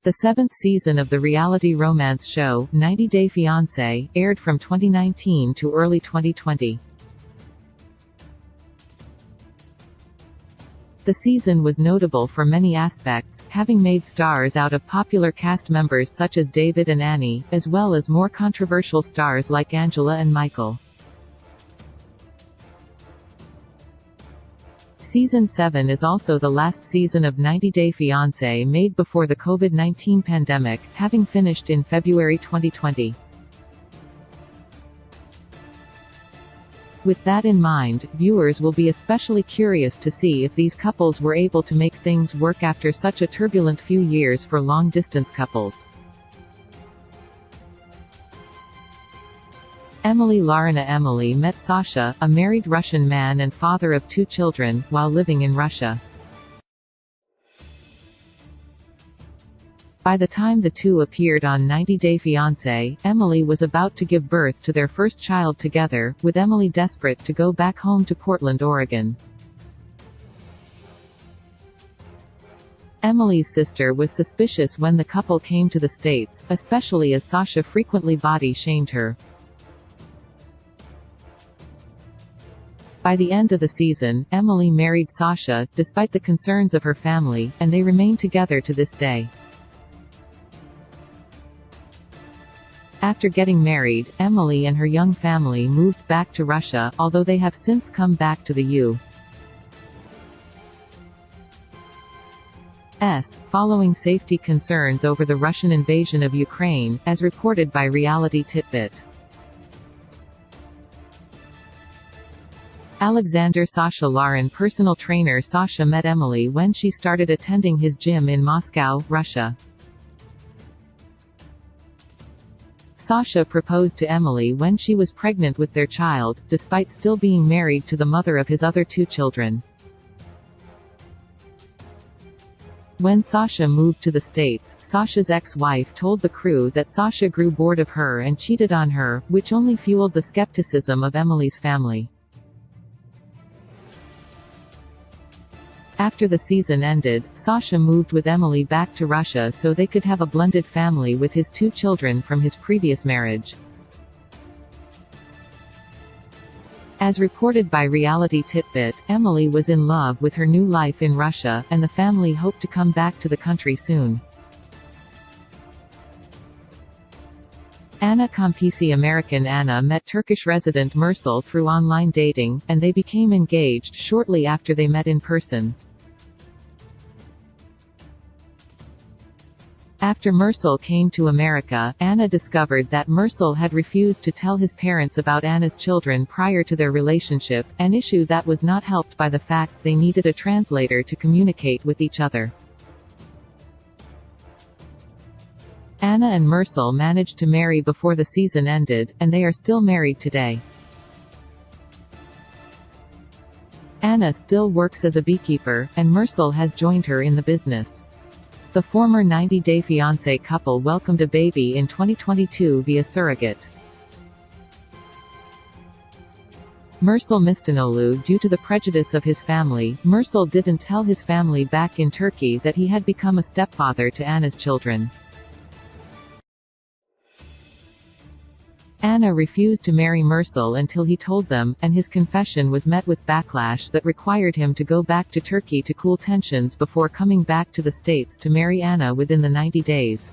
The seventh season of the reality romance show, 90 Day Fiancé, aired from 2019 to early 2020. The season was notable for many aspects, having made stars out of popular cast members such as David and Annie, as well as more controversial stars like Angela and Michael. Season 7 is also the last season of 90 Day Fiancé made before the COVID-19 pandemic, having finished in February 2020. With that in mind, viewers will be especially curious to see if these couples were able to make things work after such a turbulent few years for long-distance couples. Emily Emily met Sasha, a married Russian man and father of 2 children, while living in Russia. By the time the two appeared on 90 Day Fiancé, Emily was about to give birth to their first child together, with Emily desperate to go back home to Portland, Oregon. Emily's sister was suspicious when the couple came to the States, especially as Sasha frequently body shamed her. By the end of the season, Emily married Sasha, despite the concerns of her family, and they remain together to this day. After getting married, Emily and her young family moved back to Russia, although they have since come back to the U.S. following safety concerns over the Russian invasion of Ukraine, as reported by Reality Titbit. Alexander Sasha Larin personal trainer Sasha met Emily when she started attending his gym in Moscow, Russia. Sasha proposed to Emily when she was pregnant with their child, despite still being married to the mother of his other 2 children. When Sasha moved to the States, Sasha's ex-wife told the crew that Sasha grew bored of her and cheated on her, which only fueled the skepticism of Emily's family. After the season ended, Sasha moved with Emily back to Russia so they could have a blended family with his 2 children from his previous marriage. As reported by Reality Titbit, Emily was in love with her new life in Russia, and the family hoped to come back to the country soon. Anna Kompisi American Anna met Turkish resident Mursel through online dating, and they became engaged shortly after they met in person. After Mursel came to America, Anna discovered that Mursel had refused to tell his parents about Anna's children prior to their relationship, an issue that was not helped by the fact they needed a translator to communicate with each other. Anna and Mursel managed to marry before the season ended, and they are still married today. Anna still works as a beekeeper, and Mursel has joined her in the business. The former 90 Day Fiancé couple welcomed a baby in 2022 via surrogate. Mursel Mistanolu. Due to the prejudice of his family, Mursel didn't tell his family back in Turkey that he had become a stepfather to Anna's children. Anna refused to marry Mursel until he told them, and his confession was met with backlash that required him to go back to Turkey to cool tensions before coming back to the States to marry Anna within the 90 days.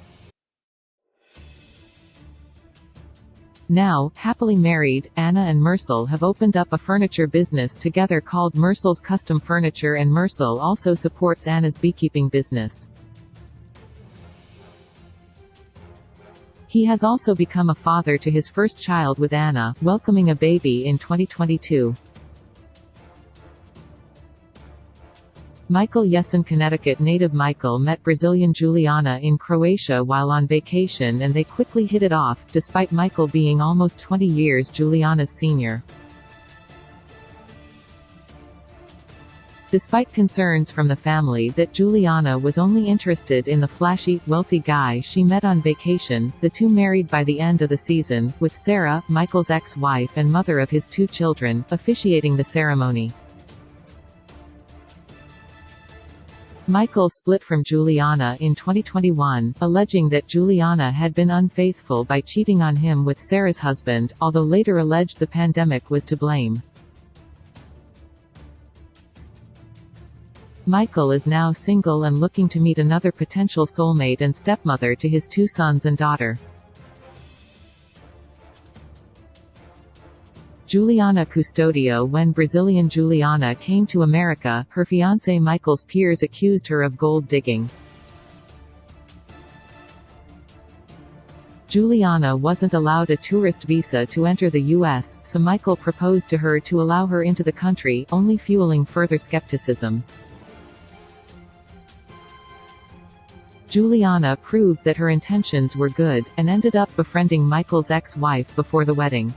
Now, happily married, Anna and Mursel have opened up a furniture business together called Mursel's Custom Furniture, and Mursel also supports Anna's beekeeping business. He has also become a father to his first child with Anna, welcoming a baby in 2022. Michael Jessen. Connecticut native Michael met Brazilian Juliana in Croatia while on vacation, and they quickly hit it off, despite Michael being almost 20 years Juliana's senior. Despite concerns from the family that Juliana was only interested in the flashy, wealthy guy she met on vacation, the two married by the end of the season, with Sarah, Michael's ex-wife and mother of his 2 children, officiating the ceremony. Michael split from Juliana in 2021, alleging that Juliana had been unfaithful by cheating on him with Sarah's husband, although later alleged the pandemic was to blame. Michael is now single and looking to meet another potential soulmate and stepmother to his 2 sons and daughter. Juliana Custodio. When Brazilian Juliana came to America, her fiancé Michael's peers accused her of gold digging. Juliana wasn't allowed a tourist visa to enter the U.S., so Michael proposed to her to allow her into the country, only fueling further skepticism. Juliana proved that her intentions were good, and ended up befriending Michael's ex-wife before the wedding.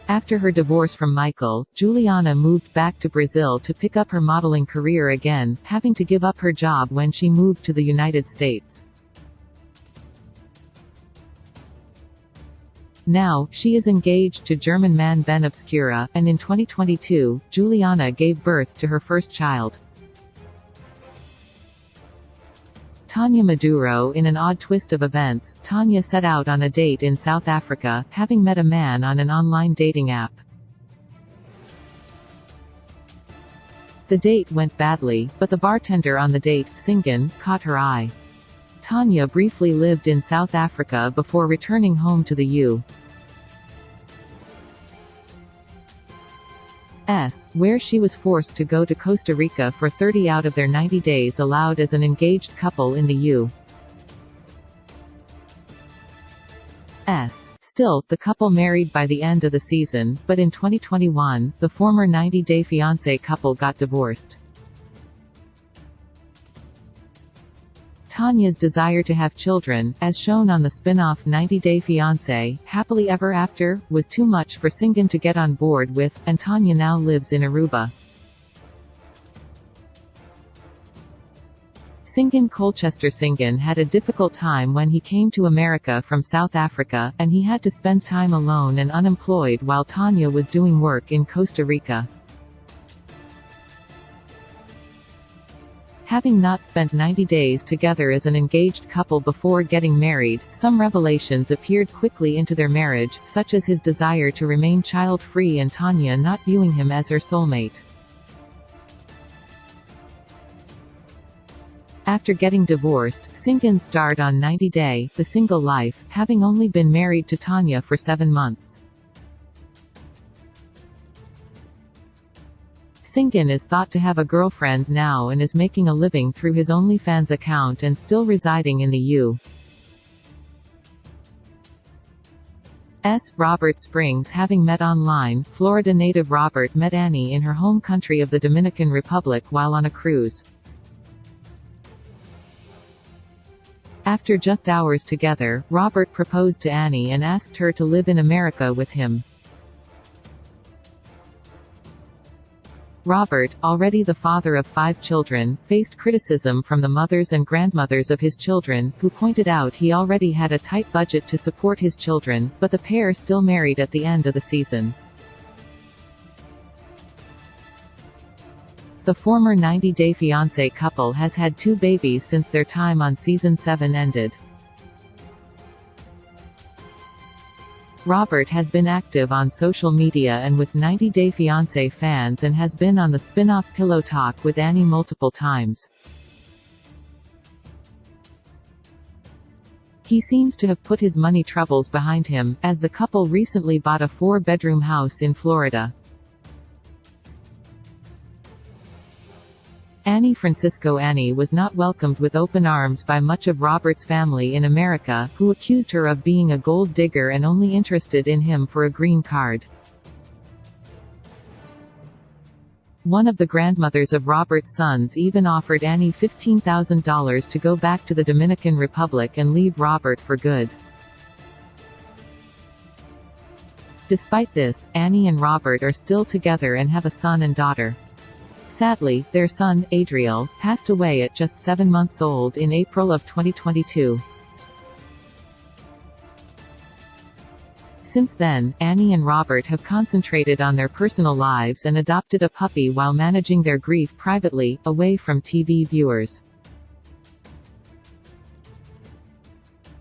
After her divorce from Michael, Juliana moved back to Brazil to pick up her modeling career again, having to give up her job when she moved to the United States. Now, she is engaged to German man Ben Obscura, and in 2022, Juliana gave birth to her first child. Tanya Maduro. In an odd twist of events, Tanya set out on a date in South Africa, having met a man on an online dating app. The date went badly, but the bartender on the date, Singan, caught her eye. Tanya briefly lived in South Africa before returning home to the U.S., where she was forced to go to Costa Rica for 30 out of their 90 days allowed as an engaged couple in the U.S. Still, the couple married by the end of the season, but in 2021, the former 90-day fiancé couple got divorced. Tanya's desire to have children, as shown on the spin-off 90 Day Fiancé, Happily Ever After, was too much for Singan to get on board with, and Tanya now lives in Aruba. Singan Colchester. Singan had a difficult time when he came to America from South Africa, and he had to spend time alone and unemployed while Tanya was doing work in Costa Rica. Having not spent 90 days together as an engaged couple before getting married, some revelations appeared quickly into their marriage, such as his desire to remain child-free and Tanya not viewing him as her soulmate. After getting divorced, Singan starred on 90 Day, The Single Life, having only been married to Tanya for 7 months. Singan is thought to have a girlfriend now and is making a living through his OnlyFans account and still residing in the U.S. Robert Springs. Having met online, Florida native Robert met Annie in her home country of the Dominican Republic while on a cruise. After just hours together, Robert proposed to Annie and asked her to live in America with him. Robert, already the father of 5 children, faced criticism from the mothers and grandmothers of his children, who pointed out he already had a tight budget to support his children, but the pair still married at the end of the season. The former 90 Day Fiancé couple has had 2 babies since their time on season 7 ended. Robert has been active on social media and with 90 Day Fiancé fans and has been on the spin-off Pillow Talk with Annie multiple times. He seems to have put his money troubles behind him, as the couple recently bought a 4-bedroom house in Florida. Annie Francisco. Annie was not welcomed with open arms by much of Robert's family in America, who accused her of being a gold digger and only interested in him for a green card. One of the grandmothers of Robert's sons even offered Annie $15,000 to go back to the Dominican Republic and leave Robert for good. Despite this, Annie and Robert are still together and have a son and daughter. Sadly, their son, Adriel, passed away at just 7 months old in April of 2022. Since then, Annie and Robert have concentrated on their personal lives and adopted a puppy while managing their grief privately, away from TV viewers.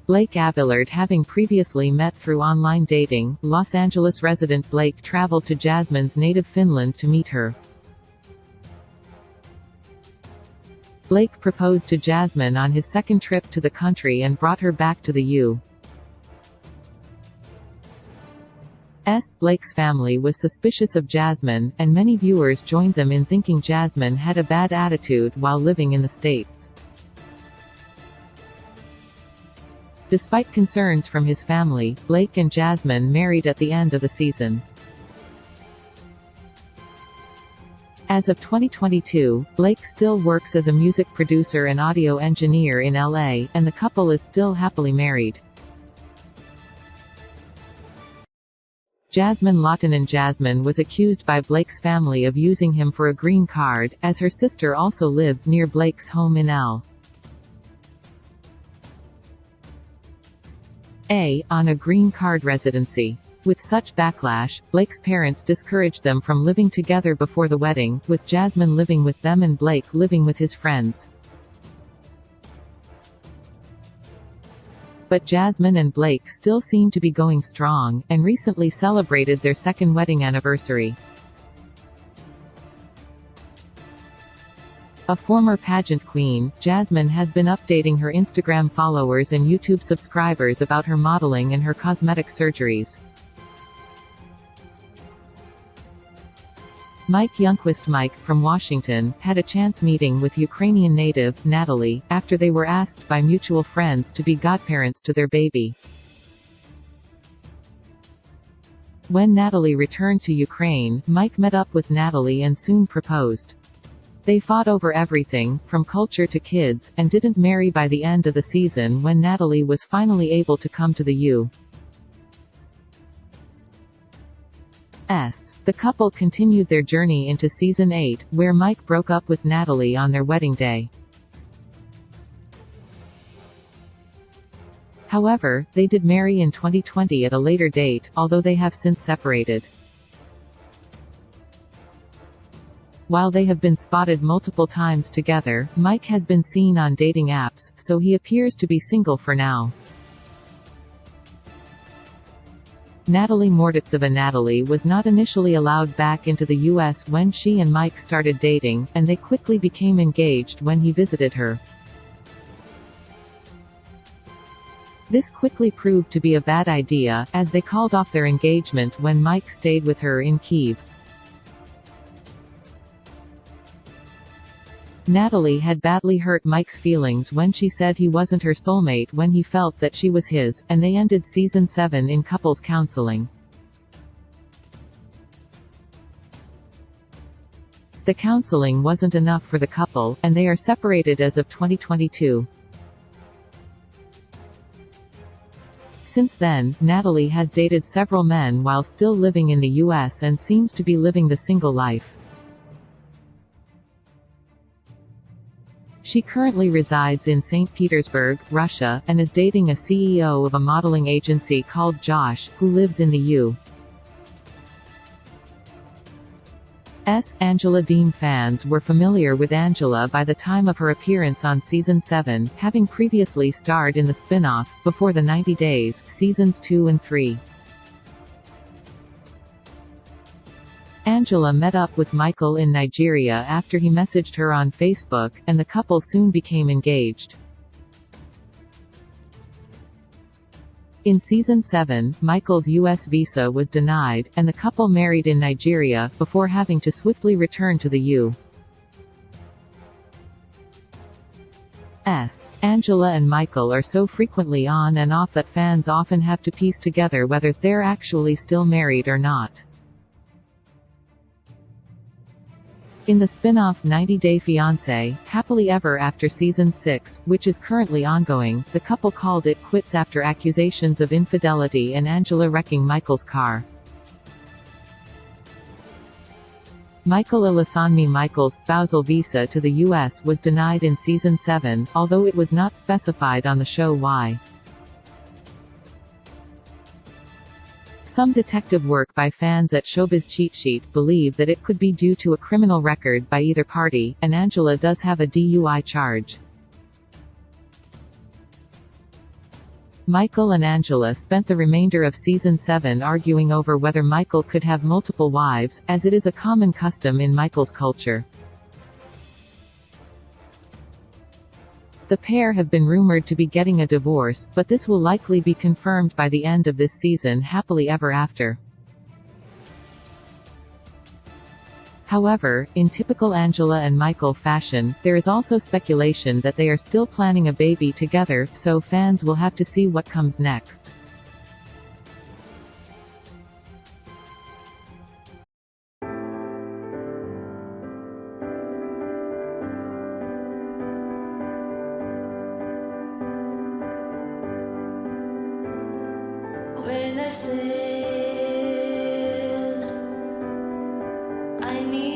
Blake Abelard, having previously met through online dating, Los Angeles resident Blake traveled to Jasmine's native Finland to meet her. Blake proposed to Jasmine on his second trip to the country and brought her back to the U.S. Blake's family was suspicious of Jasmine, and many viewers joined them in thinking Jasmine had a bad attitude while living in the States. Despite concerns from his family, Blake and Jasmine married at the end of the season. As of 2022, Blake still works as a music producer and audio engineer in LA, and the couple is still happily married. Jasmine Lawton. Jasmine was accused by Blake's family of using him for a green card, as her sister also lived near Blake's home in LA. On a green card residency. With such backlash, Blake's parents discouraged them from living together before the wedding, with Jasmine living with them and Blake living with his friends. But Jasmine and Blake still seem to be going strong, and recently celebrated their second wedding anniversary. A former pageant queen, Jasmine has been updating her Instagram followers and YouTube subscribers about her modeling and her cosmetic surgeries. Mike Youngquist from Washington, had a chance meeting with Ukrainian native, Natalie, after they were asked by mutual friends to be godparents to their baby. When Natalie returned to Ukraine, Mike met up with Natalie and soon proposed. They fought over everything, from culture to kids, and didn't marry by the end of the season when Natalie was finally able to come to the U.S. The couple continued their journey into Season 8, where Mike broke up with Natalie on their wedding day. However, they did marry in 2020 at a later date, although they have since separated. While they have been spotted multiple times together, Mike has been seen on dating apps, so he appears to be single for now. Natalie Mordatseva. Natalie was not initially allowed back into the U.S. when she and Mike started dating, and they quickly became engaged when he visited her. This quickly proved to be a bad idea, as they called off their engagement when Mike stayed with her in Kyiv. Natalie had badly hurt Mike's feelings when she said he wasn't her soulmate when he felt that she was his, and they ended Season 7 in couples counseling. The counseling wasn't enough for the couple, and they are separated as of 2022. Since then, Natalie has dated several men while still living in the U.S. and seems to be living the single life. She currently resides in St. Petersburg, Russia, and is dating a CEO of a modeling agency called Josh, who lives in the U.S. Angela Deem. Fans were familiar with Angela by the time of her appearance on Season 7, having previously starred in the spin-off, Before the 90 Days, Seasons 2 and 3. Angela met up with Michael in Nigeria after he messaged her on Facebook, and the couple soon became engaged. In Season 7, Michael's U.S. visa was denied, and the couple married in Nigeria, before having to swiftly return to the U.S. Angela and Michael are so frequently on and off that fans often have to piece together whether they're actually still married or not. In the spin-off 90 Day Fiancé, Happily Ever After Season 6, which is currently ongoing, the couple called it quits after accusations of infidelity and Angela wrecking Michael's car. Michael Ilasanmi. Michael's spousal visa to the U.S. was denied in Season 7, although it was not specified on the show why. Some detective work by fans at Showbiz Cheat Sheet believe that it could be due to a criminal record by either party, and Angela does have a DUI charge. Michael and Angela spent the remainder of season 7 arguing over whether Michael could have multiple wives, as it is a common custom in Michael's culture. The pair have been rumored to be getting a divorce, but this will likely be confirmed by the end of this season happily ever after. However, in typical Angela and Michael fashion, there is also speculation that they are still planning a baby together, so fans will have to see what comes next. When I sailed, I need